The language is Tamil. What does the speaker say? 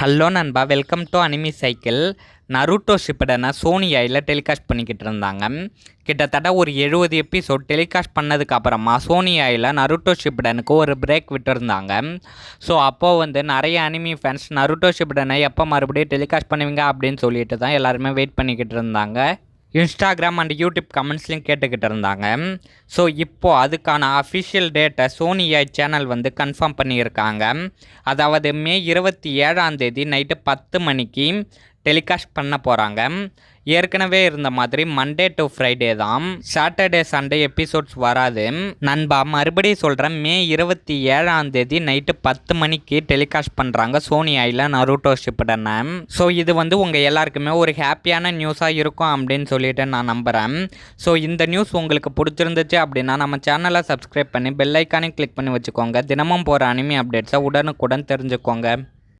ஹலோ நண்பா, welcome to anime cycle. Naruto ஷிப்புடனை சோனி ஐயில் டெலிகாஸ்ட் பண்ணிக்கிட்டு இருந்தாங்க. கிட்டத்தட்ட ஒரு 70 எபிசோட் டெலிகாஸ்ட் பண்ணதுக்கு அப்புறமா சோனி ஐயில் நருட்டோ ஷிப்புடனுக்கு ஒரு பிரேக் விட்டுருந்தாங்க. ஸோ அப்போது நிறைய அனிமி ஃபேன்ஸ் நருட்டோ ஷிப்புடனை எப்போ மறுபடியும் டெலிகாஸ்ட் பண்ணுவீங்க அப்படின்னு சொல்லிட்டு தான் எல்லாருமே வெயிட் பண்ணிக்கிட்டு இருந்தாங்க. இன்ஸ்டாகிராம் அண்ட் யூடியூப் கமெண்ட்ஸ்லையும் கேட்டுக்கிட்டு இருந்தாங்க. ஸோ இப்போது அதுக்கான அஃபிஷியல் டேட்டை சோனி ஐ சேனல் கன்ஃபார்ம் பண்ணியிருக்காங்க. அதாவது மே 27 நைட்டு 10 மணிக்கு டெலிகாஸ்ட் பண்ண போகிறாங்க. ஏற்கனவே இருந்த மாதிரி மண்டே டு ஃப்ரைடே தான், சாட்டர்டே சண்டே எபிசோட்ஸ் வராது. நண்பா, மறுபடியும் சொல்கிறேன், மே 27 நைட்டு 10 மணிக்கு டெலிகாஸ்ட் பண்ணுறாங்க சோனி ஐயில் நருட்டோ ஷிப்புடனை. ஸோ இது உங்கள் எல்லாருக்குமே ஒரு ஹாப்பியான நியூஸாக இருக்கும் அப்படின்னு சொல்லிட்டு நான் நம்புகிறேன். ஸோ இந்த நியூஸ் உங்களுக்கு பிடிச்சிருந்துச்சு அப்படின்னா நம்ம சேனலை சப்ஸ்கிரைப் பண்ணி பெல் ஐக்கானையும் கிளிக் பண்ணி வச்சுக்கோங்க. தினமும் போகிற அனிமி அப்டேட்ஸை உடனுக்குடன் தெரிஞ்சுக்கோங்க.